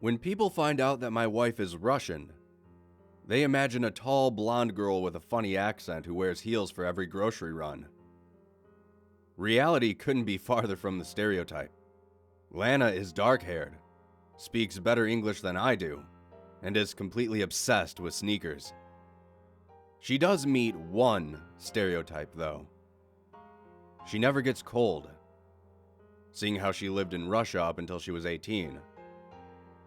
When people find out that my wife is Russian, they imagine a tall blonde girl with a funny accent who wears heels for every grocery run. Reality couldn't be farther from the stereotype. Lana is dark-haired, speaks better English than I do, and is completely obsessed with sneakers. She does meet one stereotype, though. She never gets cold, seeing how she lived in Russia up until she was 18.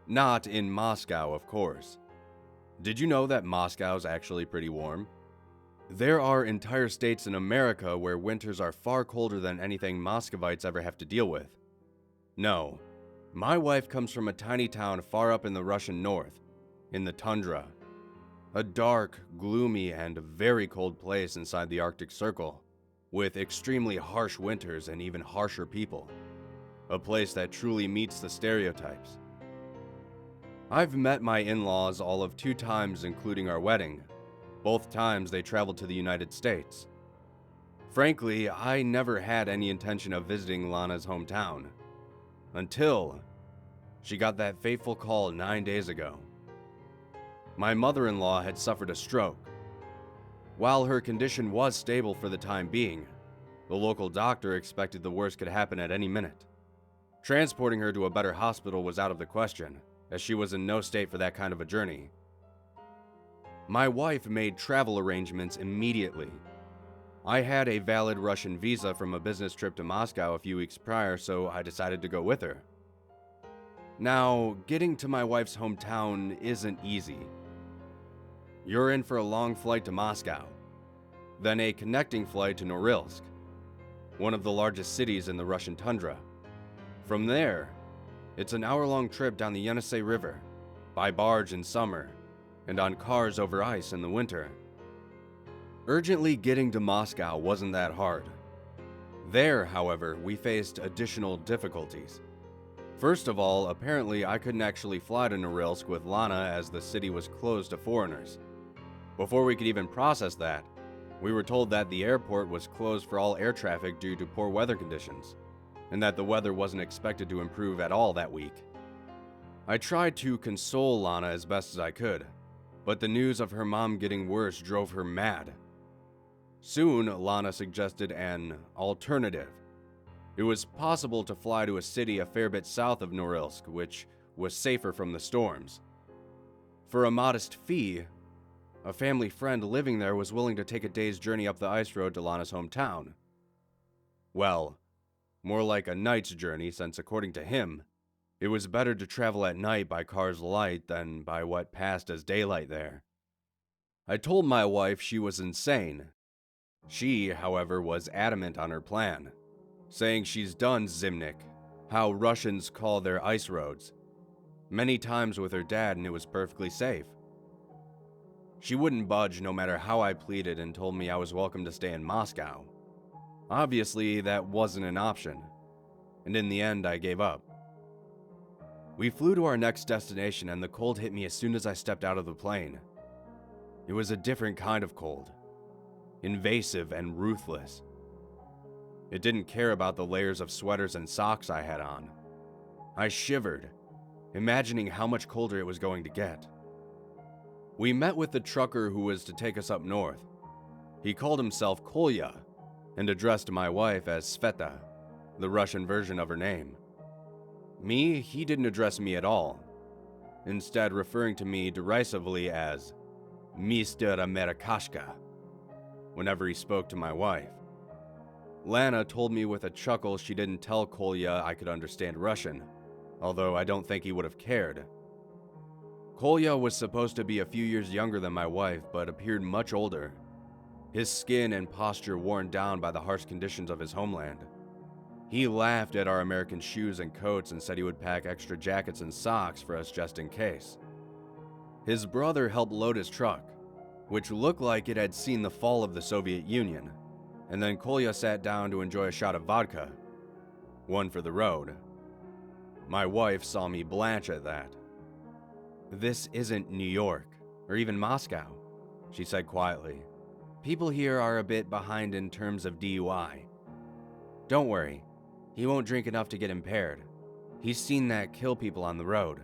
Not in Moscow, of course. Did you know that Moscow's actually pretty warm? There are entire states in America where winters are far colder than anything Muscovites ever have to deal with. No, my wife comes from a tiny town far up in the Russian north, in the tundra. A dark, gloomy, and very cold place inside the Arctic Circle, with extremely harsh winters and even harsher people. A place that truly meets the stereotypes. I've met my in-laws all of 2 times, including our wedding. Both times they traveled to the United States. Frankly, I never had any intention of visiting Lana's hometown. Until she got that fateful call 9 days ago. My mother-in-law had suffered a stroke. While her condition was stable for the time being, the local doctor expected the worst could happen at any minute. Transporting her to a better hospital was out of the question, as she was in no state for that kind of a journey. My wife made travel arrangements immediately. I had a valid Russian visa from a business trip to Moscow a few weeks prior, so I decided to go with her. Now, getting to my wife's hometown isn't easy. You're in for a long flight to Moscow, then a connecting flight to Norilsk, one of the largest cities in the Russian tundra. From there, it's an hour-long trip down the Yenisei River, by barge in summer, and on cars over ice in the winter. Urgently getting to Moscow wasn't that hard. There, however, we faced additional difficulties. First of all, apparently I couldn't actually fly to Norilsk with Lana as the city was closed to foreigners. Before we could even process that, we were told that the airport was closed for all air traffic due to poor weather conditions, and that the weather wasn't expected to improve at all that week. I tried to console Lana as best as I could, but the news of her mom getting worse drove her mad. Soon, Lana suggested an alternative. It was possible to fly to a city a fair bit south of Norilsk, which was safer from the storms. For a modest fee, a family friend living there was willing to take a day's journey up the ice road to Lana's hometown. Well, more like a night's journey, since according to him, it was better to travel at night by Cars Light than by what passed as daylight there. I told my wife she was insane. She, however, was adamant on her plan, saying she's done Zimnik, how Russians call their ice roads, many times with her dad, and it was perfectly safe. She wouldn't budge no matter how I pleaded and told me I was welcome to stay in Moscow. Obviously, that wasn't an option, and in the end, I gave up. We flew to our next destination, and the cold hit me as soon as I stepped out of the plane. It was a different kind of cold, invasive and ruthless. It didn't care about the layers of sweaters and socks I had on. I shivered, imagining how much colder it was going to get. We met with the trucker who was to take us up north. He called himself Kolya and addressed my wife as Sveta, the Russian version of her name. Me, he didn't address me at all, instead referring to me derisively as Mr. Amerikashka whenever he spoke to my wife. Lana told me with a chuckle she didn't tell Kolya I could understand Russian, although I don't think he would have cared. Kolya was supposed to be a few years younger than my wife, but appeared much older, his skin and posture worn down by the harsh conditions of his homeland. He laughed at our American shoes and coats and said he would pack extra jackets and socks for us just in case. His brother helped load his truck, which looked like it had seen the fall of the Soviet Union, and then Kolya sat down to enjoy a shot of vodka, one for the road. My wife saw me blanch at that. "This isn't New York, or even Moscow," she said quietly. "People here are a bit behind in terms of DUI. Don't worry, he won't drink enough to get impaired. He's seen that kill people on the road."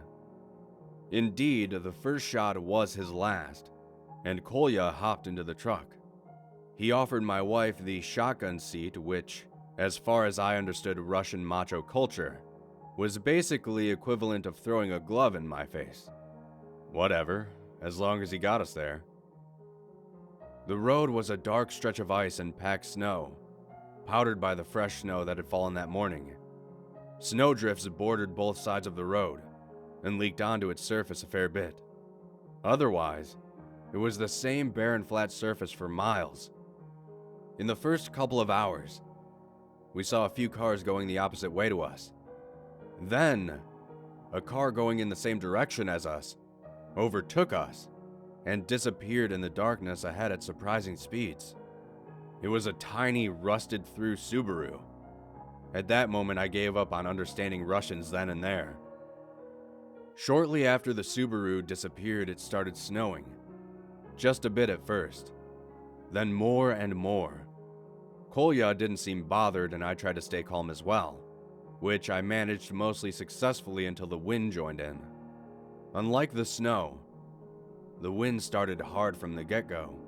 Indeed, the first shot was his last, and Kolya hopped into the truck. He offered my wife the shotgun seat, which, as far as I understood Russian macho culture, was basically equivalent of throwing a glove in my face. Whatever, as long as he got us there. The road was a dark stretch of ice and packed snow, powdered by the fresh snow that had fallen that morning. Snowdrifts bordered both sides of the road and leaked onto its surface a fair bit. Otherwise, it was the same barren flat surface for miles. In the first couple of hours, we saw a few cars going the opposite way to us. Then, a car going in the same direction as us overtook us and disappeared in the darkness ahead at surprising speeds. It was a tiny, rusted-through Subaru. At that moment, I gave up on understanding Russians then and there. Shortly after the Subaru disappeared, it started snowing. Just a bit at first, then more and more. Kolya didn't seem bothered, and I tried to stay calm as well, which I managed mostly successfully until the wind joined in. Unlike the snow, the wind started hard from the get-go.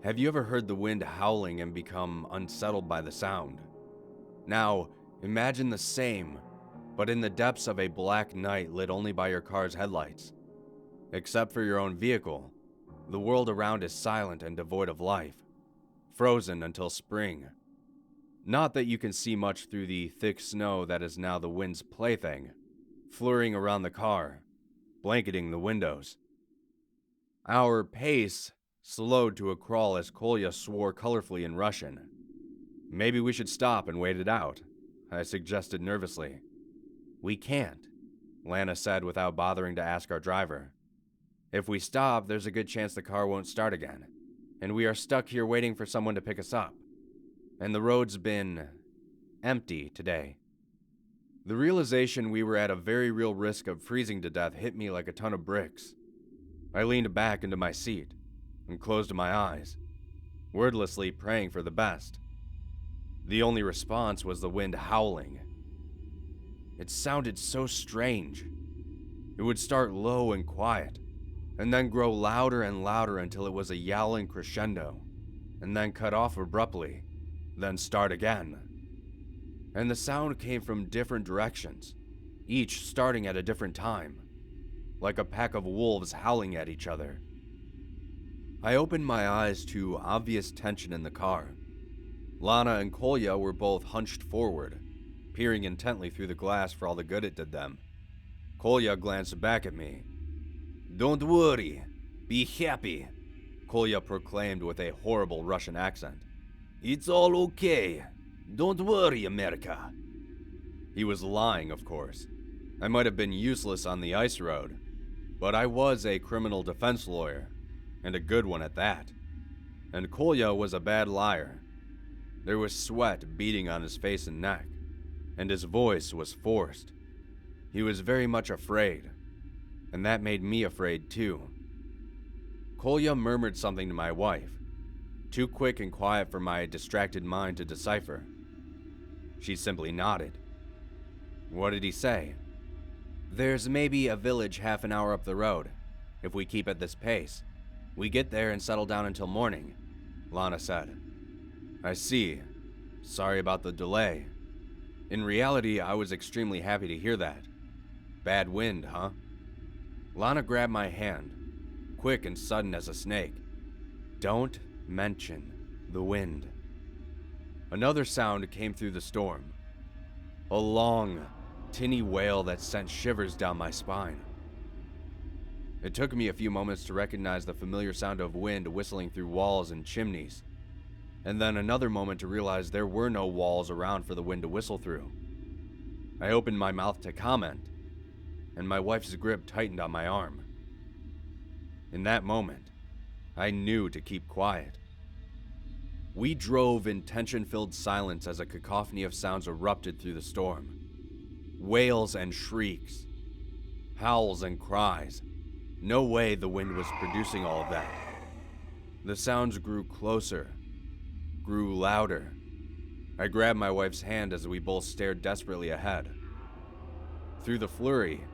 Have you ever heard the wind howling and become unsettled by the sound? Now, imagine the same, but in the depths of a black night lit only by your car's headlights. Except for your own vehicle, the world around is silent and devoid of life, frozen until spring. Not that you can see much through the thick snow that is now the wind's plaything, flurrying around the car, blanketing the windows. Our pace slowed to a crawl as Kolya swore colorfully in Russian. Maybe we should stop and wait it out, I suggested nervously. We can't, Lana said without bothering to ask our driver. If we stop, there's a good chance the car won't start again, and we are stuck here waiting for someone to pick us up. And the road's been empty today. The realization we were at a very real risk of freezing to death hit me like a ton of bricks. I leaned back into my seat and closed my eyes, wordlessly praying for the best. The only response was the wind howling. It sounded so strange. It would start low and quiet, and then grow louder and louder until it was a yowling crescendo, and then cut off abruptly, then start again. And the sound came from different directions, each starting at a different time, like a pack of wolves howling at each other. I opened my eyes to obvious tension in the car. Lana and Kolya were both hunched forward, peering intently through the glass for all the good it did them. Kolya glanced back at me. "Don't worry, be happy," Kolya proclaimed with a horrible Russian accent. "It's all okay. Don't worry, America." He was lying, of course. I might have been useless on the ice road, but I was a criminal defense lawyer, and a good one at that. And Kolya was a bad liar. There was sweat beading on his face and neck, and his voice was forced. He was very much afraid, and that made me afraid too. Kolya murmured something to my wife, too quick and quiet for my distracted mind to decipher. She simply nodded. What did he say? "There's maybe a village half an hour up the road. If we keep at this pace, we get there and settle down until morning," Lana said. I see. Sorry about the delay. In reality, I was extremely happy to hear that. Bad wind, huh? Lana grabbed my hand, quick and sudden as a snake. Don't mention the wind. Another sound came through the storm. A long, tinny wail that sent shivers down my spine. It took me a few moments to recognize the familiar sound of wind whistling through walls and chimneys, and then another moment to realize there were no walls around for the wind to whistle through. I opened my mouth to comment, and my wife's grip tightened on my arm. In that moment, I knew to keep quiet. We drove in tension-filled silence as a cacophony of sounds erupted through the storm. Wails and shrieks, howls and cries. No way the wind was producing all of that. The sounds grew closer, grew louder. I grabbed my wife's hand as we both stared desperately ahead. Through the flurry,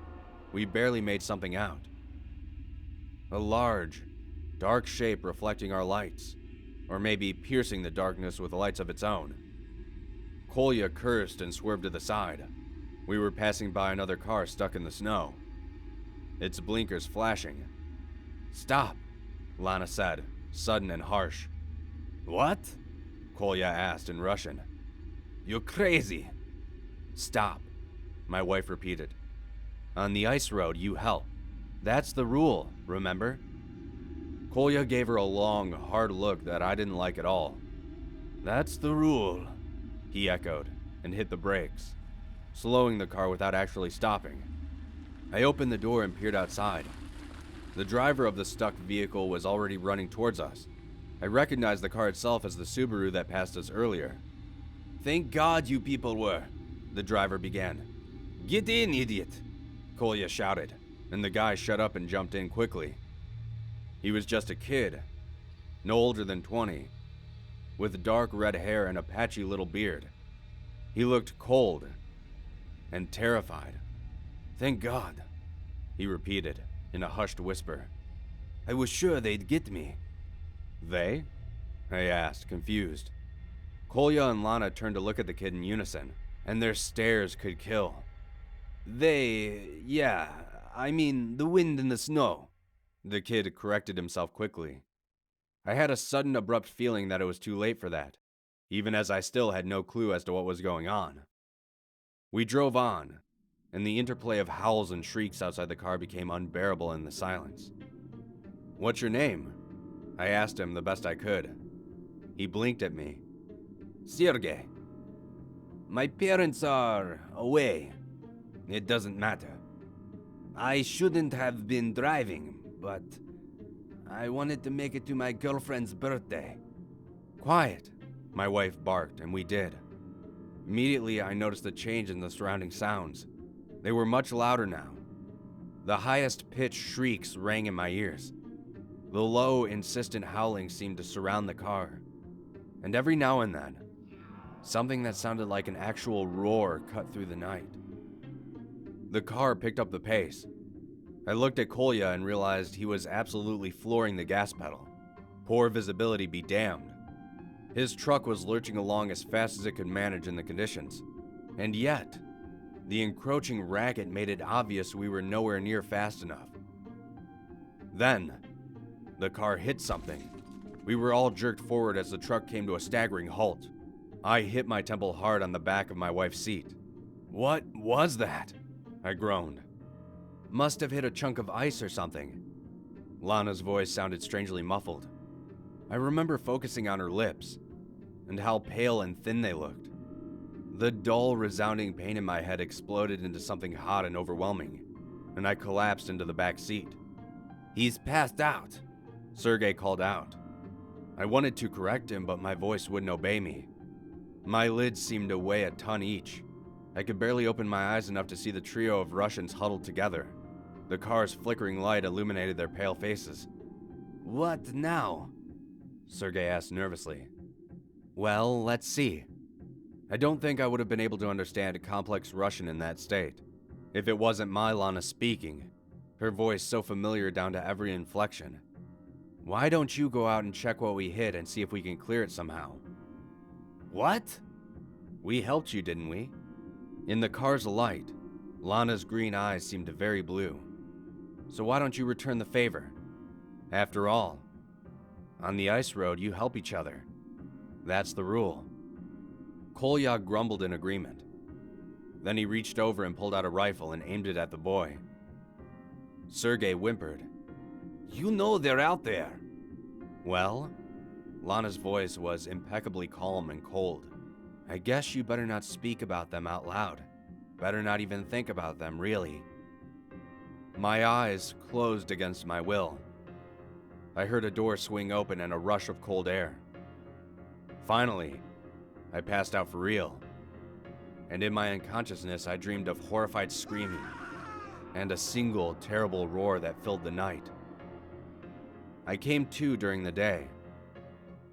we barely made something out. A large, dark shape reflecting our lights, or maybe piercing the darkness with lights of its own. Kolya cursed and swerved to the side. We were passing by another car stuck in the snow, its blinkers flashing. "Stop," Lana said, sudden and harsh. What? Kolya asked in Russian. You're crazy. "Stop," my wife repeated. "On the ice road, you help. That's the rule, remember?" Kolya gave her a long, hard look that I didn't like at all. "That's the rule," he echoed, and hit the brakes, slowing the car without actually stopping. I opened the door and peered outside. The driver of the stuck vehicle was already running towards us. I recognized the car itself as the Subaru that passed us earlier. Thank God you people were, the driver began. Get in, idiot, Kolya shouted, and the guy shut up and jumped in quickly. He was just a kid, no older than 20, with dark red hair and a patchy little beard. He looked cold and terrified. "Thank God," he repeated in a hushed whisper. "I was sure they'd get me." "They?" I asked, confused. Kolya and Lana turned to look at the kid in unison, and their stares could kill. I mean the wind and the snow." The kid corrected himself quickly. I had a sudden abrupt feeling that it was too late for that, even as I still had no clue as to what was going on. We drove on, and the interplay of howls and shrieks outside the car became unbearable in the silence. "What's your name?" I asked him the best I could. He blinked at me. "Sergey. My parents are away. It doesn't matter. I shouldn't have been driving, but I wanted to make it to my girlfriend's birthday." "Quiet," my wife barked, and we did. Immediately, I noticed a change in the surrounding sounds. They were much louder now. The highest-pitched shrieks rang in my ears. The low, insistent howling seemed to surround the car. And every now and then, something that sounded like an actual roar cut through the night. The car picked up the pace. I looked at Kolya and realized he was absolutely flooring the gas pedal. Poor visibility be damned. His truck was lurching along as fast as it could manage in the conditions. And yet, the encroaching racket made it obvious we were nowhere near fast enough. Then, the car hit something. We were all jerked forward as the truck came to a staggering halt. I hit my temple hard on the back of my wife's seat. "What was that?" I groaned. "Must have hit a chunk of ice or something." Lana's voice sounded strangely muffled. I remember focusing on her lips, and how pale and thin they looked. The dull, resounding pain in my head exploded into something hot and overwhelming, and I collapsed into the back seat. "He's passed out," Sergey called out. I wanted to correct him, but my voice wouldn't obey me. My lids seemed to weigh a ton each. I could barely open my eyes enough to see the trio of Russians huddled together. The car's flickering light illuminated their pale faces. "What now?" Sergey asked nervously. "Well, let's see." I don't think I would have been able to understand complex Russian in that state, if it wasn't my Lana speaking, her voice so familiar down to every inflection. "Why don't you go out and check what we hit and see if we can clear it somehow?" "What?" "We helped you, didn't we?" In the car's light, Lana's green eyes seemed very blue. "So why don't you return the favor? After all, on the ice road, you help each other. That's the rule." Kolya grumbled in agreement. Then he reached over and pulled out a rifle and aimed it at the boy. Sergey whimpered. "You know they're out there." "Well?" Lana's voice was impeccably calm and cold. "I guess you better not speak about them out loud. Better not even think about them, really." My eyes closed against my will. I heard a door swing open and a rush of cold air. Finally, I passed out for real. And in my unconsciousness, I dreamed of horrified screaming and a single terrible roar that filled the night. I came to during the day,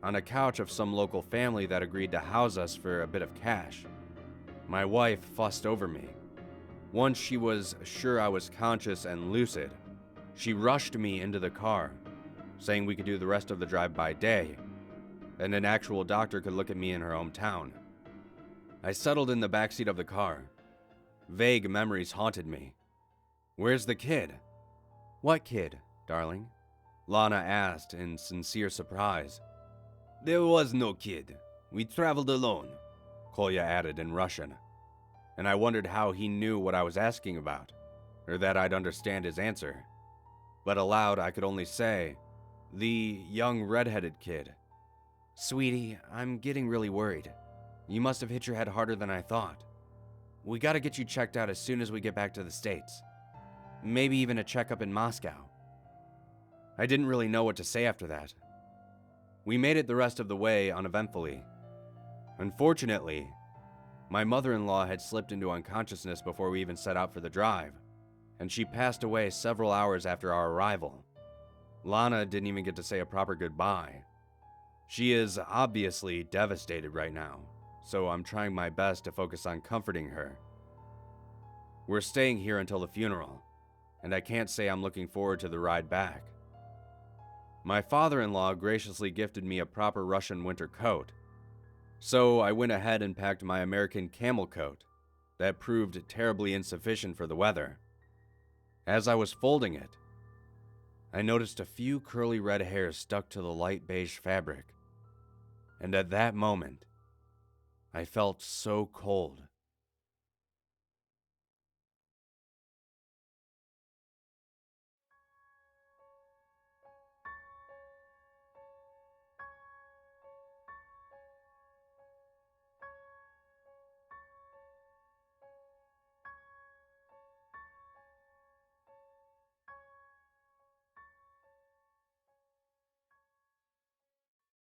on a couch of some local family that agreed to house us for a bit of cash. My wife fussed over me. Once she was sure I was conscious and lucid, she rushed me into the car, saying we could do the rest of the drive by day, and an actual doctor could look at me in her hometown. I settled in the backseat of the car. Vague memories haunted me. Where's the kid? What kid, darling? Lana asked in sincere surprise. There was no kid. We traveled alone. Kolya added in Russian, and I wondered how he knew what I was asking about, or that I'd understand his answer. But aloud I could only say, the young redheaded kid. Sweetie, I'm getting really worried. You must have hit your head harder than I thought. We gotta get you checked out as soon as we get back to the States. Maybe even a checkup in Moscow. I didn't really know what to say after that. We made it the rest of the way uneventfully. Unfortunately, my mother-in-law had slipped into unconsciousness before we even set out for the drive, and she passed away several hours after our arrival. Lana didn't even get to say a proper goodbye. She is obviously devastated right now, so I'm trying my best to focus on comforting her. We're staying here until the funeral, and I can't say I'm looking forward to the ride back. My father-in-law graciously gifted me a proper Russian winter coat, so I went ahead and packed my American camel coat that proved terribly insufficient for the weather. As I was folding it, I noticed a few curly red hairs stuck to the light beige fabric, and at that moment, I felt so cold